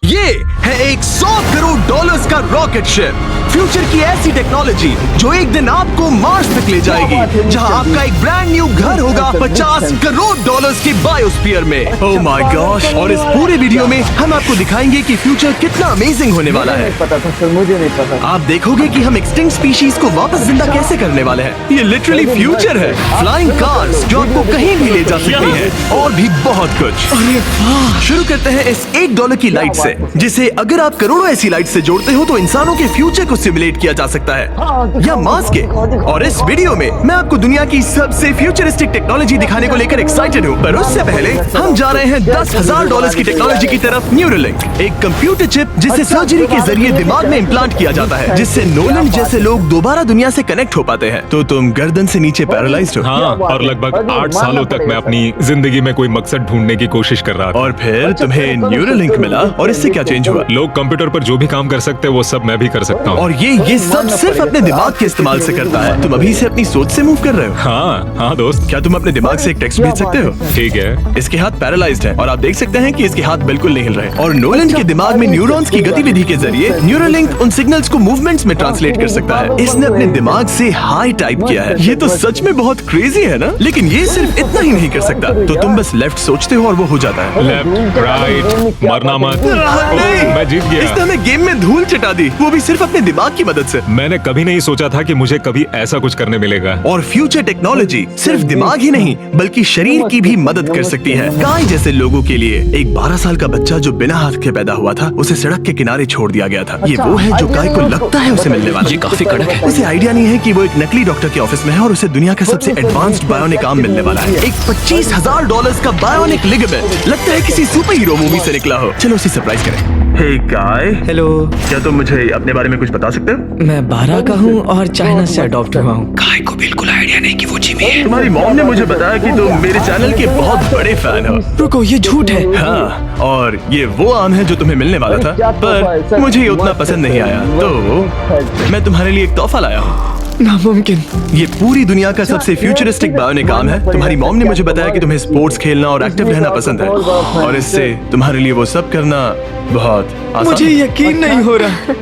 ये है एक 100 करोड़ डॉलर्स का रॉकेट शिप, फ्यूचर की ऐसी टेक्नोलॉजी जो एक दिन आपको मार्स तक ले जाएगी, जहां आपका एक ब्रांड न्यू घर होगा 50 करोड़ डॉलर्स के बायोस्फीयर में। Oh my gosh! और इस पूरे वीडियो में हम आपको दिखाएंगे कि फ्यूचर कितना अमेजिंग होने वाला है। पता था सर, मुझे नहीं पता। आप देखोगे कि हम एक्सटिंक्ट स्पीशीज को वापस जिंदा कैसे करने वाले हैं। ये लिटरली फ्यूचर है। फ्लाइंग कार्स जो आपको कहीं भी ले जा सकती हैं, और भी बहुत कुछ। शुरू करते हैं इस $1 की लाइट से, जिसे अगर आप करोड़ों ऐसी लाइट से जोड़ते हो तो इंसानों के फ्यूचर को सिमुलेट किया जा सकता है, या मार्स के। और इस वीडियो में मैं आपको दुनिया की सबसे फ्यूचरिस्टिक टेक्नोलॉजी दिखाने को लेकर एक्साइटेड हूँ। पर उससे पहले हम जा रहे हैं $10,000 की टेक्नोलॉजी की तरफ। न्यूरोलिंक, एक कंप्यूटर चिप जिसे सर्जरी के जरिए दिमाग में इम्प्लांट किया जाता है, जिससे नोलन जैसे लोग दोबारा दुनिया से कनेक्ट हो पाते हैं। तो तुम गर्दन से नीचे पैरालाइज्ड हो। हाँ, और लगभग 8 सालों तक मैं अपनी जिंदगी में कोई मकसद ढूंढने की कोशिश कर रहा था। और फिर तुम्हें न्यूरोलिंक मिला, और इससे क्या चेंज हुआ? लोग कंप्यूटर पर जो भी काम कर सकते हैं वो सब मैं भी कर सकता हूँ। और ये सब सिर्फ अपने दिमाग के इस्तेमाल से करता है। तुम अभी से अपनी सोच से मूव कर रहे हो। हाँ दोस्त। क्या तुम अपने दिमाग से एक टेक्स्ट भेज सकते हो? ठीक है। इसके हाथ पैरालाइज्ड है, और आप देख सकते हैं कि इसके हाथ बिल्कुल नहीं हिल रहे। और नोलन के दिमाग में न्यूरॉन्स की गतिविधि के जरिए न्यूरोलिंक उन सिग्नल्स को मूवमेंट्स में ट्रांसलेट कर सकता है। इसने अपने दिमाग से हाई टाइप किया है। ये तो सच में बहुत क्रेजी है ना? लेकिन ये सिर्फ इतना ही नहीं कर सकता। तो तुम बस लेफ्ट सोचते हो और वो हो जाता है। लेफ्ट, राइट, मरना मत। मैं जीत गया। इसने हमें गेम में धूल चटा दी, वो भी सिर्फ अपने दिमाग की मदद से। मैंने कभी नहीं सोचा था कि मुझे कभी ऐसा कुछ करने मिलेगा। और फ्यूचर टेक्नोलॉजी सिर्फ दिमाग ही नहीं बल्कि शरीर की भी मदद कर सकती है। गाय जैसे लोगों के लिए एक 12 साल का बच्चा जो बिना हाथ के पैदा हुआ था, उसे सड़क के किनारे छोड़ दिया गया था। ये वो है जो गाय को लगता है उसे मिलने वाला। ये काफी कड़क है। उसे आइडिया नहीं है कि वो एक नकली डॉक्टर के ऑफिस में है और उसे दुनिया का सबसे एडवांस्ड बायोनिक आर्म मिलने वाला है। एक $25,000 का बायोनिक लिगामेंट, लगता है किसी सुपर हीरो मूवी से निकला हो। चलो उसे सरप्राइज करें। हे गाय, हेलो, क्या तुम मुझे अपने बारे में कुछ बता सकते हो? मैं 12 का हूँ और चाइना से अडॉप्ट हुआ हूँ। गाय को बिल्कुल आइडिया नहीं कि वो जिमी है। तुम्हारी मॉम ने मुझे बताया कि तुम मेरे चैनल के बहुत बड़े फैन हो। रुको, ये झूठ है। हाँ, और ये वो आम है जो तुम्हें मिलने वाला था, पर मुझे ये उतना पसंद नहीं आया, तो मैं तुम्हारे लिए एक तोहफा लाया हूँ। नामुमकिन। ये पूरी दुनिया का सबसे फ्यूचरिस्टिक बायोनिक आर्म है। तुम्हारी मॉम ने मुझे बताया कि तुम्हें स्पोर्ट्स खेलना और एक्टिव रहना पसंद है, और इससे तुम्हारे लिए वो सब करना बहुत आसान। मुझे यकीन नहीं हो रहा।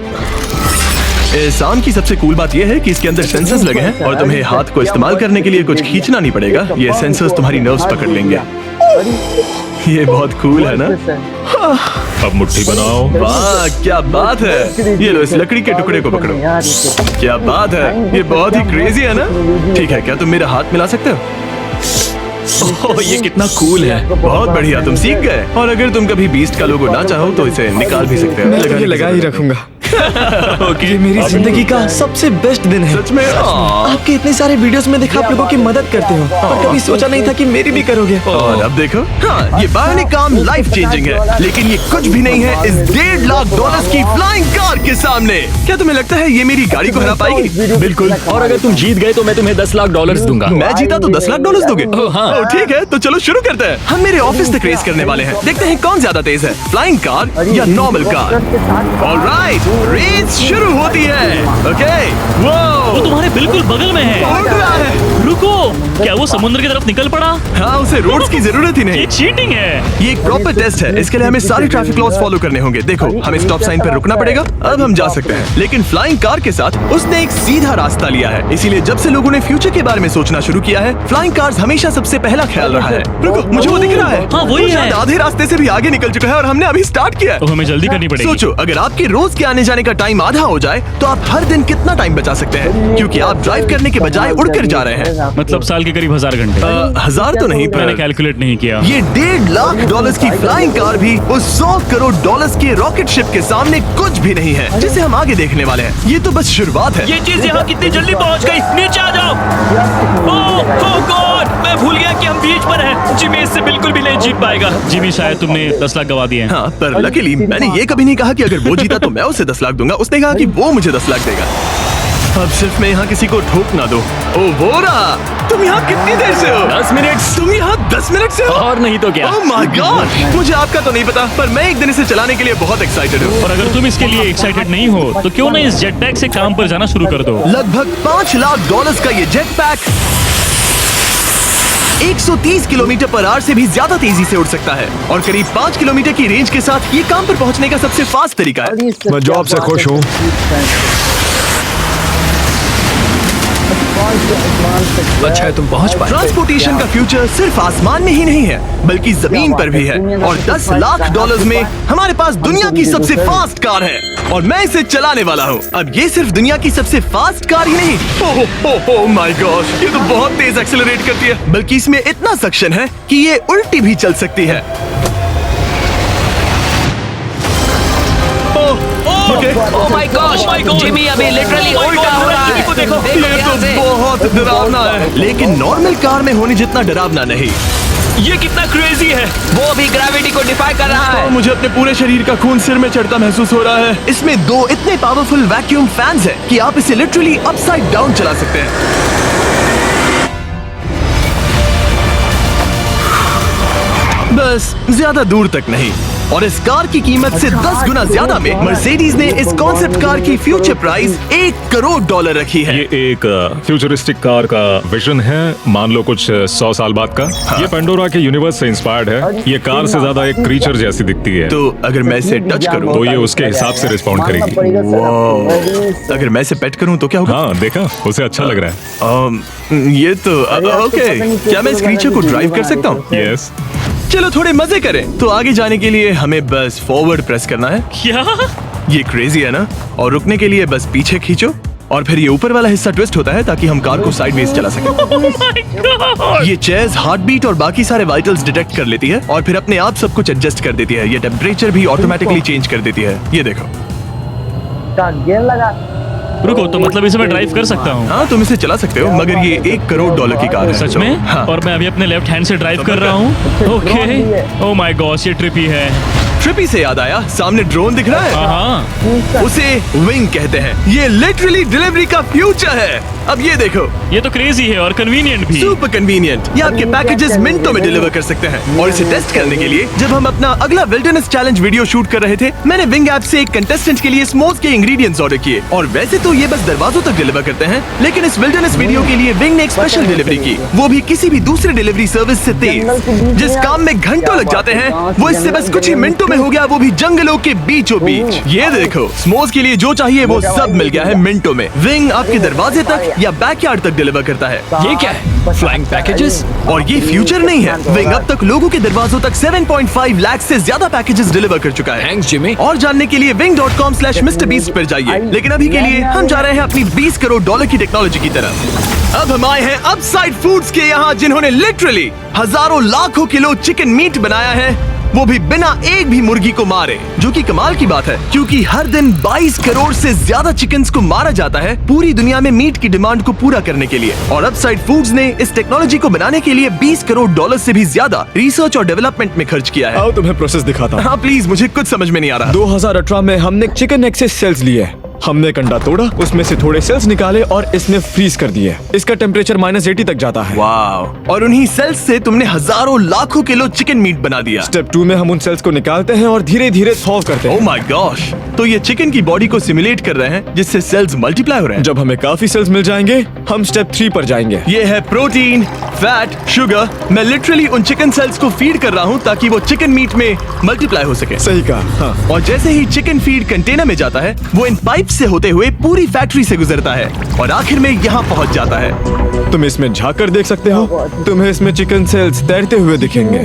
इस आर्म की सबसे कूल बात यह है कि इसके अंदर सेंसर्स लगे हैं, और तुम्हें हाथ को इस्तेमाल करने के लिए कुछ खींचना नहीं पड़ेगा। ये सेंसर्स तुम्हारी नर्व्स पकड़ लेंगे। ये बहुत कूल है ना? अब मुट्ठी बनाओ। वाह, क्या बात है! ये लो, इस लकड़ी के टुकड़े को पकड़ो। क्या बात है! ये बहुत ही क्रेजी है ना? ठीक है, क्या तुम मेरा हाथ मिला सकते हो? ओह, ये कितना कूल है! बहुत बढ़िया, तुम सीख गए। और अगर तुम कभी बीस्ट का लोगो ना चाहो तो इसे निकाल भी सकते हो। मैं तो ये लगा ही रखूंगा। ओके, ये मेरी जिंदगी का सबसे बेस्ट दिन है। सच में? आपके इतने सारे वीडियोस में देखा आप लोगों की मदद करते हो, पर कभी सोचा नहीं था कि मेरी भी करोगे। और अब देखो, हाँ, ये बायोनिक आर्म लाइफ चेंजिंग है, लेकिन ये कुछ भी नहीं है इस $1.5 लाख की फ्लाइंग कार के सामने। क्या तुम्हें लगता है ये मेरी गाड़ी को हरा पाएगी? बिल्कुल। और अगर तुम जीत गए तो मैं तुम्हें $10 लाख दूंगा। मैं जीता तो $10 लाख दोगे? हाँ। ओह, ठीक है, तो चलो शुरू करते हैं। हम मेरे ऑफिस तक रेस करने वाले हैं। देखते हैं कौन ज्यादा तेज है, फ्लाइंग कार या नॉर्मल कार। ऑलराइट, रेस शुरू होती है। ओके, वो तुम्हारे बिल्कुल बगल में है। उड़ रहा है। रुको, क्या वो समुद्र की तरफ निकल पड़ा? हाँ, उसे रोड्स की जरूरत ही नहीं। ये चीटिंग है। ये एक प्रॉपर टेस्ट है। इसके लिए हमें सारे ट्रैफिक लॉज फॉलो करने होंगे। देखो, हमें स्टॉप साइन पर रुकना पड़ेगा। अब हम जा सकते हैं। लेकिन फ्लाइंग कार के साथ उसने एक सीधा रास्ता लिया है। इसीलिए जब से लोगों ने फ्यूचर के बारे में सोचना शुरू किया है, फ्लाइंग कार्स हमेशा सबसे पहला ख्याल रहा है। रुको, मुझे वो दिख रहा है। हाँ, वही वो है। शायद आधे रास्ते से भी आगे निकल चुका है और हमने अभी स्टार्ट किया तो है। हमें जल्दी करनी पड़ेगी। सोचो, अगर आपके रोज के आने जाने का टाइम आधा हो जाए तो आप हर दिन कितना टाइम बचा सकते हैं, क्योंकि आप ड्राइव करने के बजाय उड़कर जा रहे हैं। मतलब साल के करीब 1000 घंटे। 1000 तो नहीं, मैंने पर कैलकुलेट नहीं किया। ये $1.5 लाख की फ्लाइंग कार भी उस $100 करोड़ के रॉकेट शिप के सामने कुछ भी नहीं है, जिसे हम आगे देखने वाले हैं। ये तो बस शुरुआत है। ये चीज यहाँ कितनी जल्दी पहुँच गई। नीचे आ जाओ। ओह गॉड, मैं भूल गया कि हम बीच पर हैं। जिमी इससे बिल्कुल भी नहीं जीत पाएगा। जिमी, शायद तुमने 10 लाख गवा दिए हैं। हाँ, पर लकीली मैंने ये कभी नहीं कहा कि अगर वो जीता तो मैं उसे 10 लाख दूंगा। उसने कहा कि वो मुझे 10 लाख देगा। अब सिर्फ मैं यहाँ किसी को ठोक ना दो। ओ वो रहा। तुम यहाँ कितनी देर से हो? 10 मिनट। तुम यहाँ 10 मिनट से हो? और नहीं तो क्या। ओह माय गॉड, मुझे आपका तो नहीं पता, पर मैं एक दिन इसे चलाने के लिए बहुत एक्साइटेड हूँ। और अगर तुम इसके लिए एक्साइटेड नहीं हो तो क्यों ना इस जेट पैक से काम पर जाना शुरू कर दो। लगभग $5 लाख का ये jet pack 130 kilometre per hour से भी ज्यादा तेजी से उड़ सकता है और करीब 5 किलोमीटर की रेंज के साथ ये काम पर पहुंचने का सबसे फास्ट तरीका है। मैं जॉब से खुश हूँ। अच्छा है तुम पहुंच पाए। ट्रांसपोर्टेशन का फ्यूचर सिर्फ आसमान में ही नहीं है बल्कि जमीन पर भी है और 10 लाख डॉलर्स में हमारे पास दुनिया की सबसे फास्ट कार है और मैं इसे चलाने वाला हूँ। अब ये सिर्फ दुनिया की सबसे फास्ट कार ही नहीं, ओह माय गॉश, ये तो बहुत तेज एक्सेलरेट करती है, बल्कि इसमें इतना सक्शन है कि ये उल्टी भी चल सकती है। ओह माय गॉश, जिमी अभी लिटरली उल्टा हो रहा है। देखो ये ध्यान से। तो बहुत डरावना है, लेकिन नॉर्मल कार में होने जितना डरावना नहीं। ये कितना क्रेजी है। वो अभी ग्रेविटी को डिफाई कर रहा और है। मुझे अपने पूरे शरीर का खून सिर में चढ़ता महसूस हो रहा है। इसमें 2 इतने पावरफुल वैक्यूम फैंस हैं कि आप इसे लिटरली अपसाइड डाउन चला सकते हैं। बस ज्यादा दूर तक नहीं। और इस कार की कीमत से 10 गुना ज्यादा में मर्सिडीज ने इस कॉन्सेप्ट कार की फ्यूचर प्राइस $1 करोड़ रखी है। ये एक फ्यूचरिस्टिक कार का विजन है, मान लो कुछ 100 साल बाद का। ये पेंडोरा के यूनिवर्स से इंस्पायर्ड है। ये कार से ज्यादा एक क्रीचर जैसी दिखती है, तो अगर मैं इसे टच करूं तो ये उसके हिसाब से रिस्पॉन्ड करेगी। अगर मैं इसे पेट करूं तो क्या होगा? हाँ देखा, उसे अच्छा लग रहा ये तो ओके। क्या मैं इस क्रीचर को ड्राइव कर सकता हूँ? है। यस, चलो थोड़े मजे करें। तो आगे जाने के लिए हमें बस फॉरवर्ड प्रेस करना है। क्या? ये क्रेजी है ना? और रुकने के लिए बस पीछे खींचो और फिर ये ऊपर वाला हिस्सा ट्विस्ट होता है ताकि हम कार को साइडवेज चला सकें। Oh my God! ये चेयर्स हार्ट बीट और बाकी सारे वाइटल्स डिटेक्ट कर लेती है और फिर अपने आप सब कुछ एडजस्ट कर देती है। ये टेम्परेचर भी ऑटोमेटिकली चेंज कर देती है। ये देखो। गियर लगा। रुको, तो मतलब इसे मैं ड्राइव कर सकता हूँ? हाँ, तुम इसे चला सकते हो, मगर ये $1 करोड़ की कार है। सच में? हाँ। और मैं अभी अपने लेफ्ट हैंड से ड्राइव कर रहा हूँ। ओके। ओह माय गॉश, ये ट्रिपी है। ट्रिपी से याद आया, सामने ड्रोन दिख रहा है? हाँ, उसे विंग कहते हैं। ये लिटरली डिलीवरी का फ्यूचर है। अब ये देखो, ये तो क्रेजी है और कन्वीनियंट भी। Super convenient. ये आपके पैकेजेस मिनटों में डिलीवर कर सकते हैं। और इसे टेस्ट करने के लिए जब हम अपना अगला विल्डरनेस चैलेंज वीडियो शूट कर रहे थे, मैंने विंग ऐप से एक कंटेस्टेंट के लिए स्मोक्स के इंग्रेडिएंट्स ऑर्डर किए। और वैसे तो ये बस दरवाजों तक डिलीवर करते हैं, लेकिन इस विल्डरनेस वीडियो के लिए विंग ने एक स्पेशल डिलीवरी की, वो भी किसी भी दूसरे डिलीवरी सर्विस से तेज। जिस काम में घंटों लग जाते हैं, वो इससे बस कुछ ही मिनटों में हो गया, वो भी जंगलों के बीचों बीच। ये देखो, स्मोक्स के लिए जो चाहिए वो सब मिल गया है मिनटों में। विंग आपके दरवाजे तक या बैकयार्ड तक डिलीवर करता है। ये क्या है? Flying packages? और ये फ्यूचर नहीं है, विंग अब तक लोगों के दरवाजों तक 7.5 लाख से ज्यादा पैकेजेस डिलीवर कर चुका है। Thanks Jimmy. और जानने के लिए wing.com/MrBeast पर जाइए। लेकिन अभी के लिए हम जा रहे हैं अपनी $20 करोड़ की टेक्नोलॉजी की तरफ। अब हम आए हैं अपसाइड फूड्स के यहाँ, जिन्होंने लिटरली हजारों लाखों किलो चिकन मीट बनाया है, वो भी बिना एक भी मुर्गी को मारे। जो कि कमाल की बात है, क्योंकि हर दिन 22 करोड़ से ज्यादा चिकन्स को मारा जाता है पूरी दुनिया में मीट की डिमांड को पूरा करने के लिए। और अपसाइड फूड्स ने इस टेक्नोलॉजी को बनाने के लिए $20 करोड़ से भी ज्यादा रिसर्च और डेवलपमेंट में खर्च किया है। आओ तुम्हें प्रोसेस दिखाता हूँ। हाँ प्लीज, मुझे कुछ समझ में नहीं आ रहा। 2018 में हमने चिकन एक्सेस सेल्स लिए। हमने एक अंडा तोड़ा, उसमें से थोड़े सेल्स निकाले और इसमें फ्रीज कर दिए। इसका टेम्परेचर -80 तक जाता है। वाव! और उन्हीं सेल्स से तुमने हजारों लाखों किलो चिकन मीट बना दिया। स्टेप 2 में हम उन सेल्स को निकालते हैं और धीरे धीरे सॉल्व करते ओह हैं। My gosh! तो ये चिकन की बॉडी को सिमुलेट कर रहे हैं, जिससे सेल्स मल्टीप्लाई हो रहे हैं। जब हमें काफी सेल्स मिल जाएंगे, हम स्टेप 3 पर जाएंगे। ये है प्रोटीन, फैट, शुगर। मैं लिटरली उन चिकन सेल्स को फीड कर रहा हूँ ताकि वो चिकन मीट में मल्टीप्लाई हो सके। सही कहा। हाँ। और जैसे ही चिकन फीड कंटेनर में जाता है, वो इन पाइप से होते हुए पूरी फैक्ट्री से गुजरता है और आखिर में यहाँ पहुँच जाता है। तुम इसमें झाँक कर देख सकते हो, तुम्हें इसमें चिकन सेल्स तैरते हुए दिखेंगे।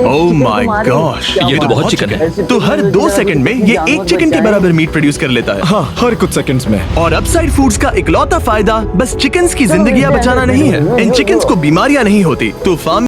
Oh my gosh! ये तो बहुत चिकन है। तो हर 2 सेकंड में ये 1 चिकन के बराबर मीट प्रोड्यूस कर लेता है। हाँ, हर कुछ सेकंड्स में। और अपसाइड फूड्स का इकलौता फायदा बस चिकन्स की जिंदगियां बचाना नहीं है। इन चिकन्स को बीमारियां नहीं होती। तो फार्म